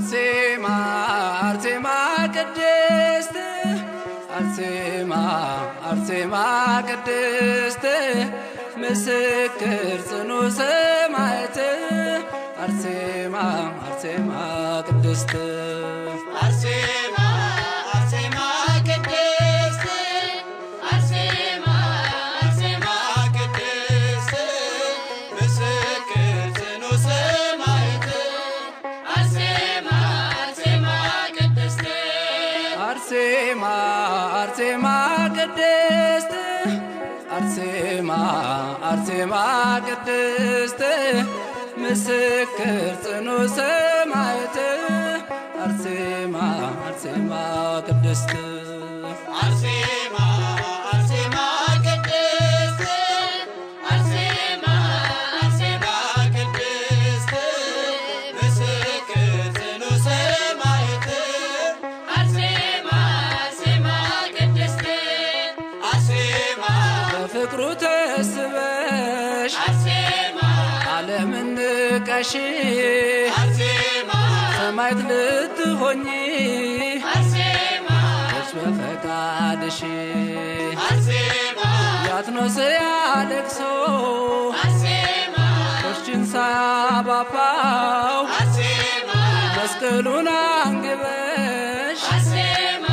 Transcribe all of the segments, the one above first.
አርሴማ አርሴማ ቅድስት አርሴማ አርሴማ ቅድስት ምስክር ጽኑ ሰማዕት አርሴማ አርሴማ ቅድስት አርሴማ አርሴማ ቅድስት አርሴማ አርሴማ ቅድስት ምስክር ጽኑ ሰማዕት አርሴማ አርሴማ ቅድስት አርሴማ አርሴማ ቅድስት አርሴማ አርሴማ ቅድስት ምስክር ጽኑ ሰማዕት አርሴማ አርሴማ ቅድስት አርሴማ አርሴማ ቅድስት አርሴማ አርሴማ ቅድስት ምስክር ጽኑ ሰማዕት አርሴማ አርሴማ ቅድስት አርሴማ በፍቅሩ ተስበሽ አርሴማ ዓለምን ንቀሽ አርሴማ ሰማዕት ልትሆኚ አርሴማ እርስ በፈቃድሽ አርሴማ ያትኖስ ያለቅሶ አርሴማ ቁርሽን ሳባባው አርሴማ መስቀሉን አንግበሽ አርሴማ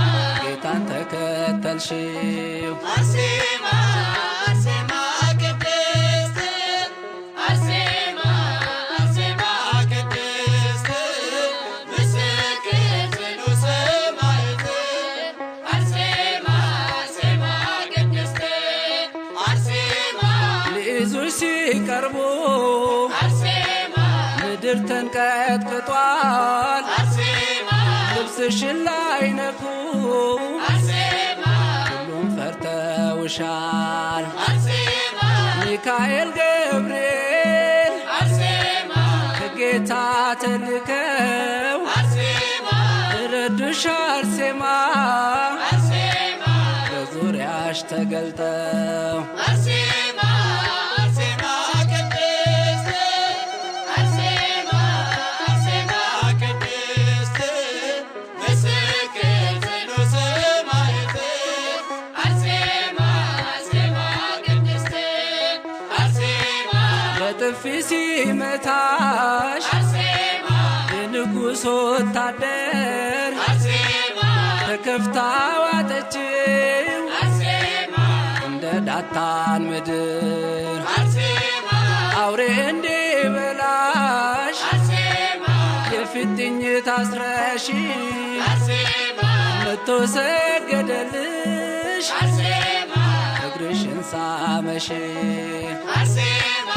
ጌታን ተከተልሽው አርሴማ አርሴማ ቅድስት አርሴማ አርሴማ ቅድስት ምስክር ጽኑ ሰማዕት አርሴማ አርሴማ ቅድስት አርሴማ ሊይዙሽ ሲቀርቡ አርሴማ ምድር ተንቀጥቅጧል አርሴማ ልብስሽን ላይነኩ አርሴማ ሁሉም ፈርተውሻል አርሴማ ሚካኤል ገብርኤል አርሴማ ከጌታ ተልከው አርሴማ ረዱሽ አርሴማ አርሴማ በዙሪያሽ ተገልጠው አርሴማ አርሴማ ቅድስት አርሴማ አርሴማ ቅድስት ምስክር ጽኑ ሰማዕት አርሴማ አርሴማ ቅድስት አርሴማ በጥፊ ሲመታሽ አርሴማ የንጉሥ ወታደር አርሴማ ተከፍታ ዋጠችው አርሴማ እንደ ዳታን ምድር አርሴማ አውሬ እንዲበላሽ አርሴማ የፊጥኝ ታስረሽ አርሴማ መቶ ሰገደልሽ አርሴማ እግርሽን ሳመሽ አርሴማ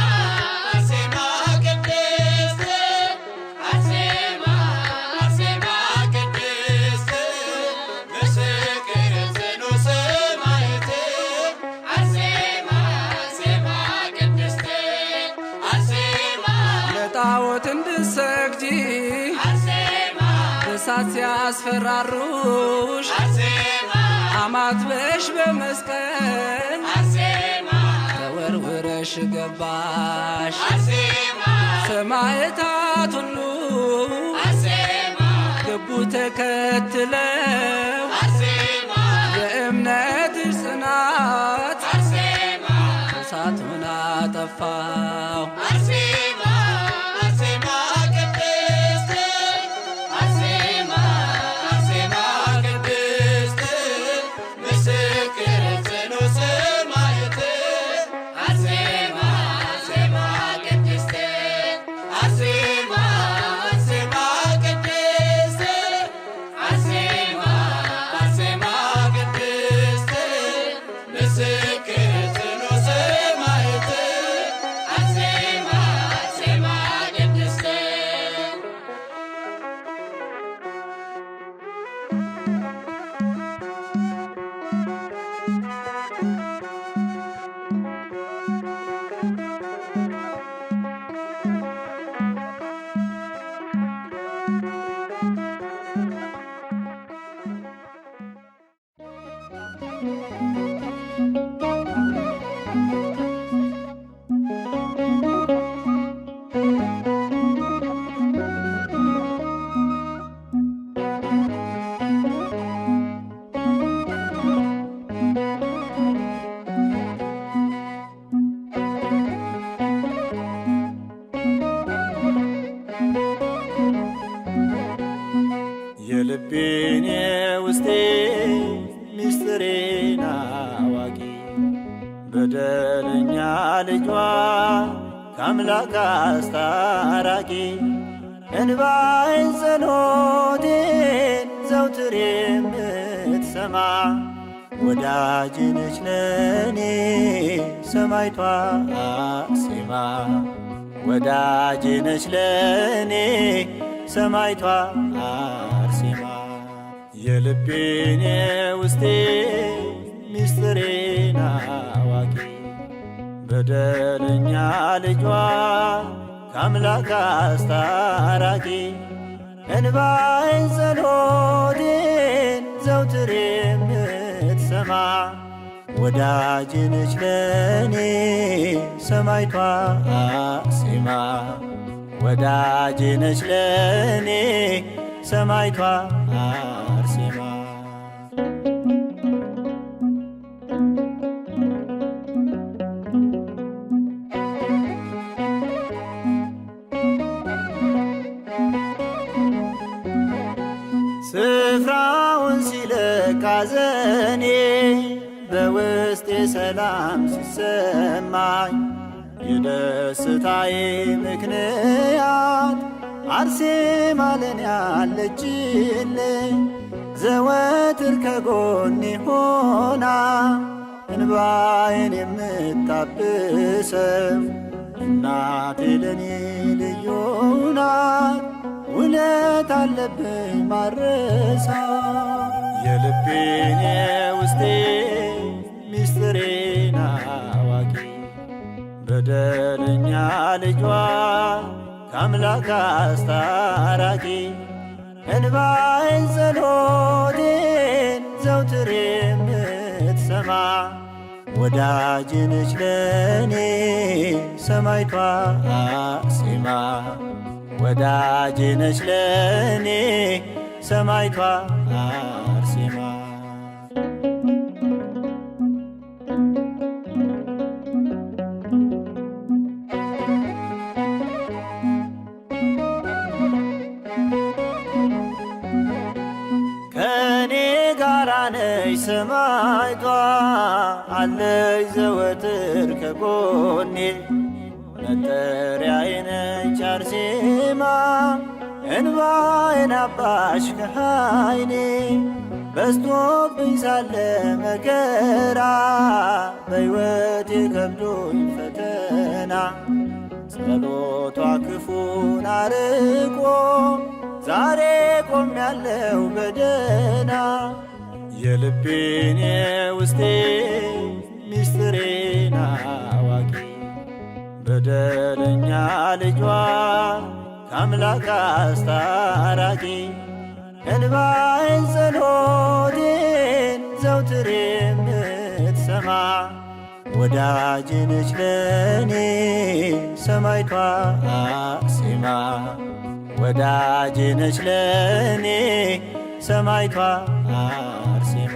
አርሴማ ቅድስት አርሴማ አርሴማ ቅድስት ምስክር ጽኑ ሰማዕት አርሴማ አርሴማ ቅድስት አርሴማ ለጣዖት እንድትሰግጂ አርሴማ እሳት ሲያስፈራሩሽ አርሴማ አማትበሽ በመስቀል አርሴማ ተወርውረሽ ገባሽ አርሴማ ሰማዕታት ሁሉ አርሴማ ገቡ ተከትለው አርሴማ የእምነትሽ ጽናት አርሴማ እሳቱን አጠፋው አርሴማ አርሴማ ቅድስት አርሴማ አርሴማ ቅድስት ምስክር ጽኑ ሰማዕት አርሴማ አርሴማ ቅድስት አርሴማ አርሴማ ቅድስት አርሴማ አርሴማ ቅድስት ምስክር ጽኑ ሰማዕት አርሴማ አርሴማ ቅድስት በደለኛ ልጇ ከአምላክ አስታራቂ እንባዬን ጸሎቴን ዘውትር የምትሰማ ወዳጄ ነች ለኔ ሰማዕቷ አርሴማ ወዳጄ ነች ለኔ ሰማዕቷ አርሴማ የልቤን የውስጤ ሚስጥሬን አዋቂ በደለኛ ልጇ ከአምላክ አስታራቂ እንባዬን ጸሎቴን ዘውትር የምትሰማ ወዳጄ ነች ለኔ ሰማዕቷ አርሴማ ወዳጄ ነች ለኔ ሰማዕቷ አርሴማ ስፍራውን ሲለቅ ሐዘኔ በውስጤ ሰላም ሲሰማኝ የደስታዬ ምክንያት አርሴማ ለኔ አለችልኝ ዘወትር ከጎኔ ሆና እንባዬን የምታብሰው እናቴ ለኔ ልዩ ናት ውለት አለብኝ ማረሳ የልቤን የውስጤ ሚስጥሬን አዋቂ በደለኛ ልጇ ከአምላክ አስታራቂ እንባዬን ጸሎቴን ዘውትር የምትሰማ ወዳጄ ነች ለኔ ሰማዕቷ አርሴማ ወዳጄ ነች ለኔ ሰማዕቷ አርሴማ ከኔ ጋራ ነች ሰማዕቷ አለች ዘወትር ከጎኔ መጠሪያዬ ነች አርሴማ እንባዬን አባሽ ከዓይኔ በዝቶብኝ ሳለ መከራ በሕይወቴ ከብዶኝ ፈተና ጸሎቷ ክፉን አርቆ ዛሬ ቆሜያለሁ በደህና የልቤን የውስጤ ሚስጥሬን አዋቂ በደለኛ ልጇ ከአምላክ አስታራቂ እንባዬን ጸሎቴን ዘውትር የምትሰማ ወዳጄ ነች ለኔ ሰማዕቷ አርሴማ ወዳጄ ነች ለኔ ሰማዕቷ አርሴማ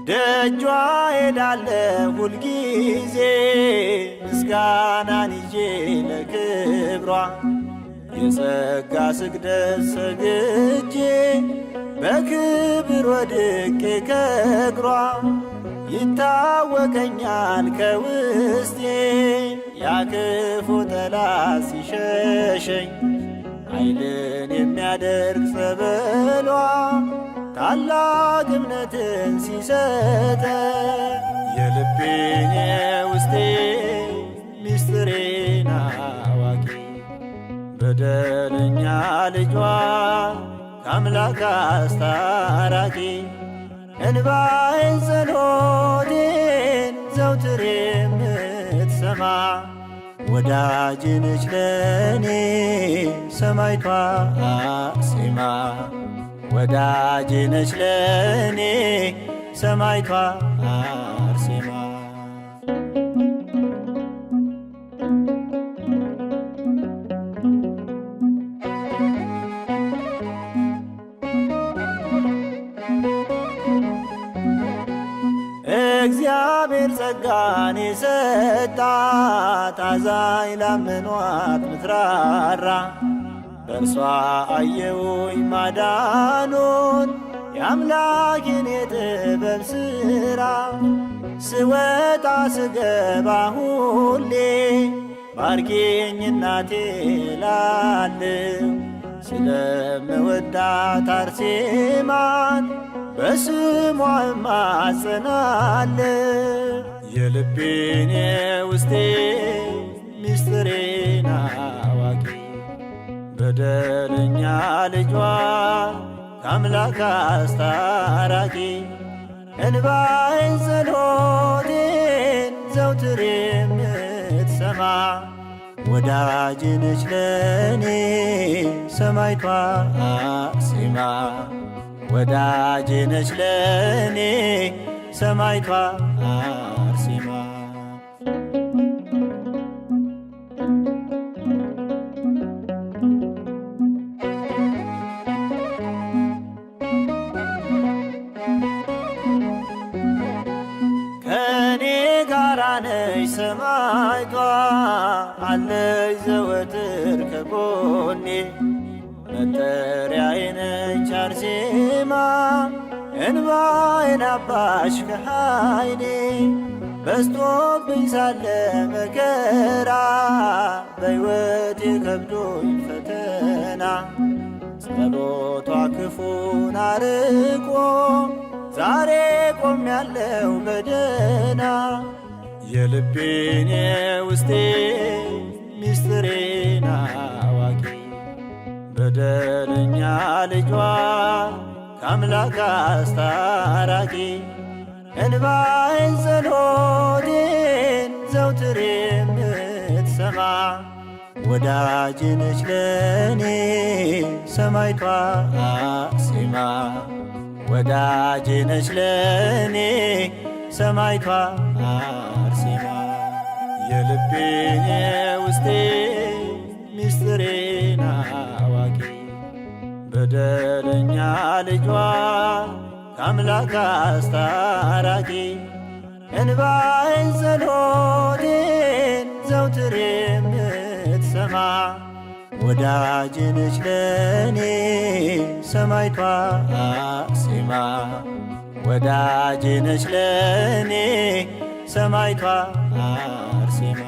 ደጇ ሄዳለሁ ሁልጊዜ ምስጋናን ይዤ ለክብሯ የጸጋ ስግደት ሰግጄ በክብር ወድቄ ከእግሯ ይታወቀኛል ከውስጤ ያክፉ ጠላት ሲሸሸኝ ኃይልን የሚያደርግ ጸበሏ ታላቅ እምነትን ሲሰጠ የልቤን የውስጤ ሚስጥሬን አዋቂ በደለኛ ልጇ ከአምላክ አስታራቂ እንባዬን ጸሎቴን ዘውትር የምትሰማ ወዳጄ ነች ለኔ ሰማዕቷ አርሴማ ወዳጄ ነች ለኔ ሰማዕቷ አርሴማ እግዚአብሔር ጸጋን የሰጠ ወጣት አዛኝ ላመኗት ምትራራ በእርሷ አየውኝ ማዳኑን የአምላኬን የጥበብ ሥራ ስወጣ ስገባ ሁሌ ባርኪኝ እናቴ እላለሁ ስለምወዳት አርሴማን በስሟ እማጸናለሁ የልቤን የውስጤ ምስጢሬን አዋቂ በደለኛ ልጇ ከአምላክ አስታራቂ እንባዬን ጸሎቴን ዘውትር የምትሰማ ወዳጄ ነች ለኔ ሰማዕቷ አርሴማ ወዳጄ ነች ለኔ ሰማዕቷ አርሴማ ከኔ ጋራ ነች ሰማዕቷ አለች ዘወትር ከጎኔ መጠሪያዬ ነች አርሴማ እንባዬን አባሽ ከዓይኔ በዝቶብኝ ሳለ መከራ በሕይወቴ ከብዶኝ ፈተና ጸሎቷ ክፉን አርቆ ዛሬ ቆሜያለሁ በደህና የልቤን የውስጤ ምስጢሬን አዋቂ በደለኛ ልጇ ከአምላክ አስታራቂ እንባዬን ጸሎቴን ዘውትር የምትሰማ ወዳጄ ነች ለኔ ሰማዕቷ አርሴማ ወዳጄ ነች ለኔ ሰማዕቷ አርሴማ የልቤን የውስጤ ምስጢሬን አዋቂ በደለኛ ልጇ ከአምላክ አስታራቂ እንባዬን ጸሎቴን ዘውትር የምትሰማ ወዳጄ ነች ለኔ ሰማዕቷ አርሴማ ወዳጄ ነች ለኔ ሰማዕቷ አርሴማ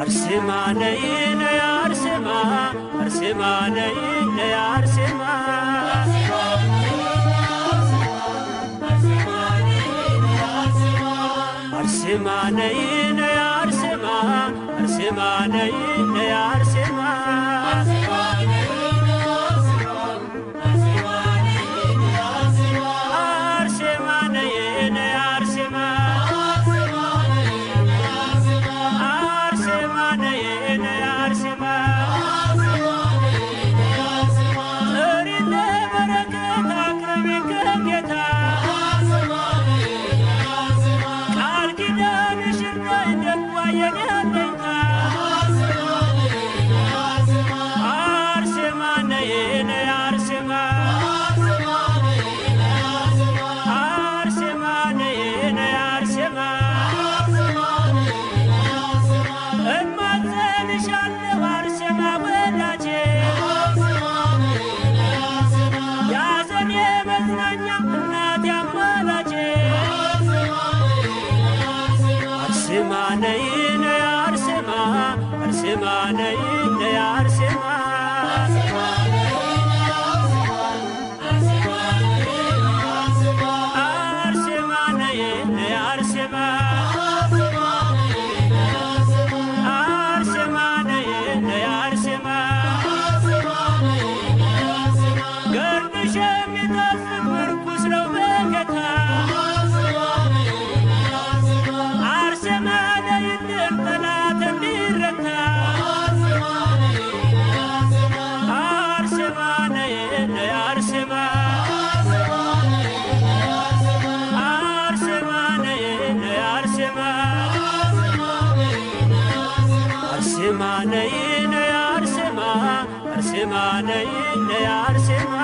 አርሴማ ነይ ነይ አርሴማ አርሴማ ነይ ነይ አርሴማ አርሴማ ነይ ነይ አርሴማ አርሴማ ነይ ነይ አርሴማ አርሴማ ነይ ነይ አርሴማ አርሴማ ነይ ነይ አርሴማ አርሴማ ነይ ነይ አርሴማ አርሴማ ነይ ነይ አርሴማ ገርድሽ የሚጣፍጥ ምርኩስ ነው በጌታ አርሴማ ነይ ነይ አርሴማ አርሴማ ነይ ነይ አርሴማ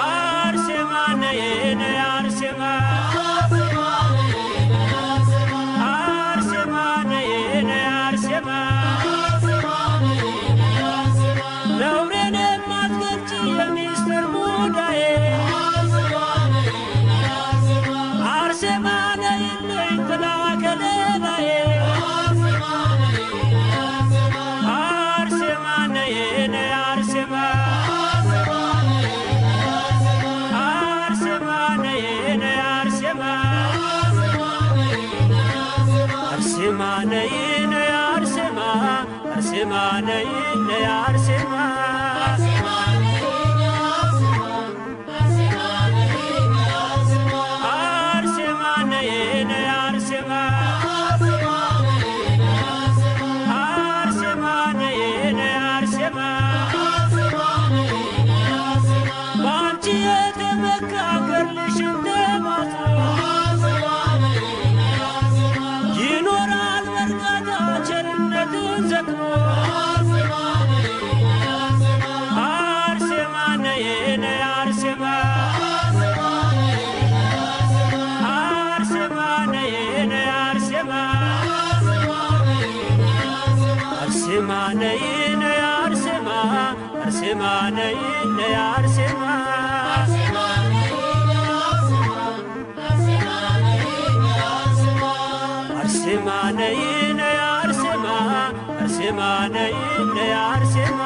አርሴማ ነይ ነይ አርሴማ ነይ ጥላ ከለላዬ አርሴማ ነይ ነይ አርሴማ አርሴማ ነይ ነይ አርሴማ አርሴማ ነይ ነይ አርሴማ አርሴማ ነይ ነይ አርሴማ ይኖራል በርካታ ቸርነትን ዘክሮ አርሴማ ነይ ነይ አርሴማ አርሴማ ነይ ነይ አርሴማ አርሴማ ነይ ነይ አርሴማ አርሴማ ነይ ነይ አርሴማ አርሴማ ነይ ነይ አርሴማ አርሴማ ነይ ነይ አርሴማ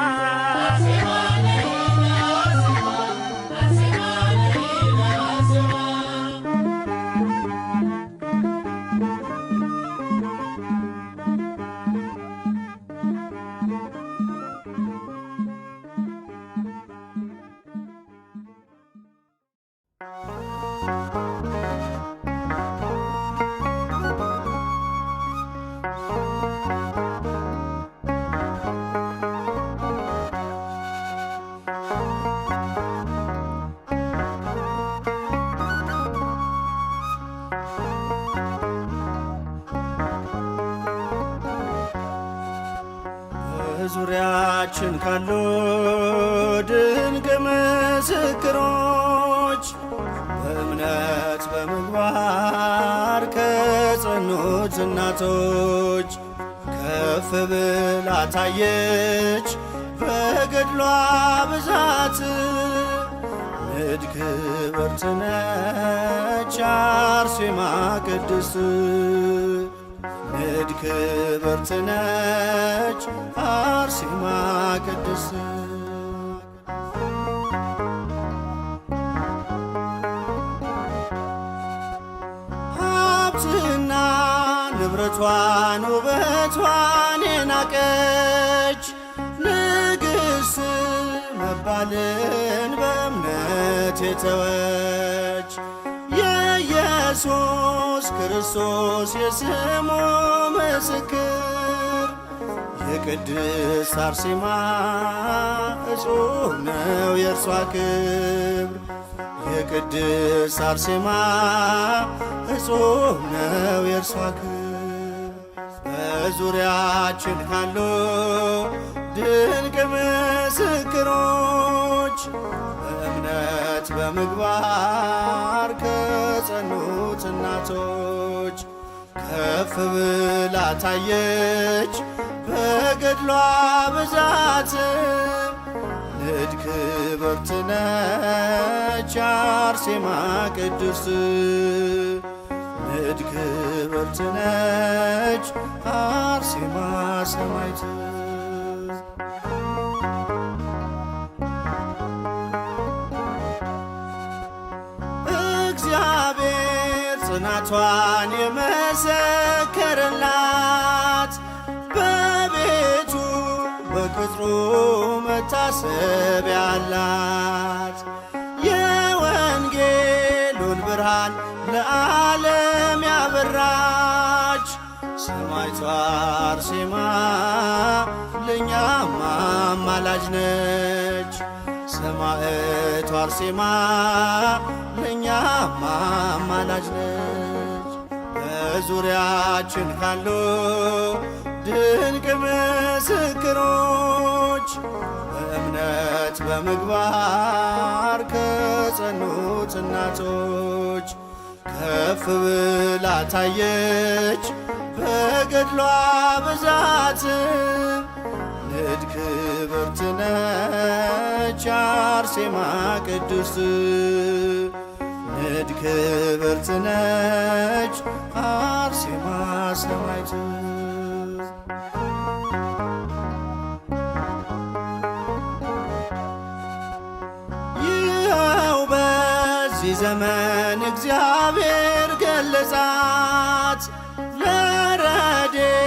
በዙሪያችን ካሉ ድንቅ ምስክሮች በእምነት በምግባር ከጸኑት እናቶች ከፍ ብላ ታየች በገድሏ ብዛት ንድ ክብርት ነች አርሴማ ቅድስት ንድ ክብርት ነች አርሴማ ቅድስት ሀብትና ንብረቷን ውበቷን የናቀች ንግሥት መባልን በእምነት የተወች የኢየሱስ ክርስቶስ የስሙ ምስክር የቅድስት አርሴማ እጹብ ነው የእርሷ ክብር የቅድስት አርሴማ እጹብ ነው የእርሷ ክብር በዙሪያችን ካሉ ድንቅ ምስክሮች በእምነት በምግባር ከጸኑት እናቶች ከፍ ብላ ታየች በገድሏ ብዛት ንድ ክብርት ነች አርሴማ ቅድስት ንድ ክብርት ነች አርሴማ ሰማዕት እግዚአብሔር ጽናቷን የመሰከረላት በቤቱ በቅጥሩ መታሰቢያ አላት የወንጌሉን ብርሃን ለዓለም ያበራች ሰማዕቷ አርሴማ ለእኛም አማላጅ ነች ሰማዕቷ አርሴማ ለእኛም አማላጅ ነች በዙሪያችን ካሉ ድንቅ ምስክሮች በእምነት በምግባር ከጸኑት እናቶች ከፍ ብላ ታየች በገድሏ ብዛት ንድ ክብርት ነች አርሴማ ቅድስት ንድ ክብርት ነች አርሴማ ሰማዕት። ይኸው በዚህ ዘመን እግዚአብሔር ገለጻት ለረድኤት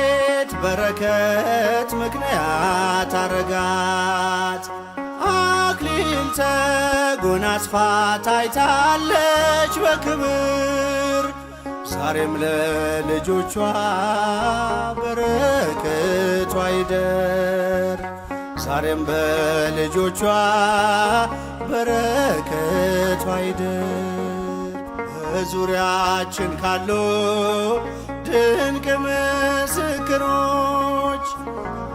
በረከት ምክንያት አረጋት። አክሊል ተጎናጽፋ ታይታለች በክብር ዛሬም ለልጆቿ በረከቷ ይደር። ዛሬም በልጆቿ በረከቷ ይደር። በዙሪያችን ካሉ ድንቅ ምስክሮች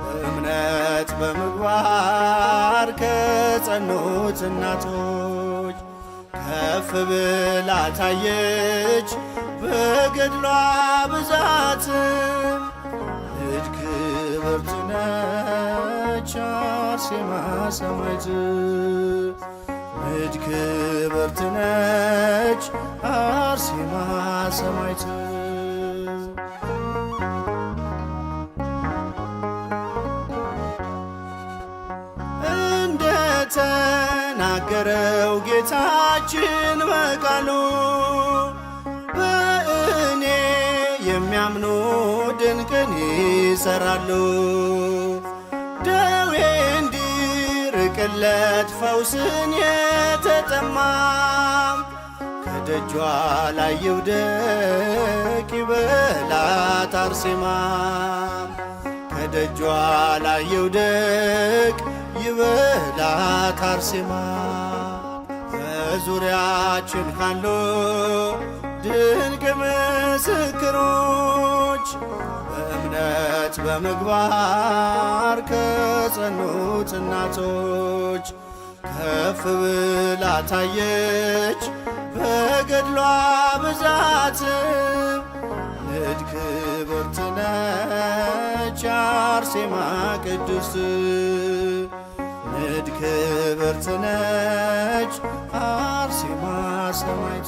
በእምነት በምግባር ከጸኑት እናቶች ከፍ ብላ ታየች በገድሏ ብዛትም ንድ ክብርት ነች አርሴማ ሰማዕት። ንድ ክብርት ነች አርሴማ ሰማዕት። እንደተናገረው ጌታችን በቃሉ በእኔ የሚያምኑ ድንቅን ይሰራሉ። ደዌ እንዲርቅለት ፈውስን የተጠማም ከደጇ ላይ ይውደቅ ይበላት አርሴማ። ከደጇ ላይ ይውደቅ ይበላት አርሴማ። በዙሪያችን ካሉ ድንቅ ምስክሮች በእምነት በምግባር ከጸኑት እናቶች ከፍ ብላ ታየች በገድሏ ብዛትም ንድ ክብርት ነች አርሴማ ቅድስት። ንድ ክብርት ነች አርሴማ ሰማዕት።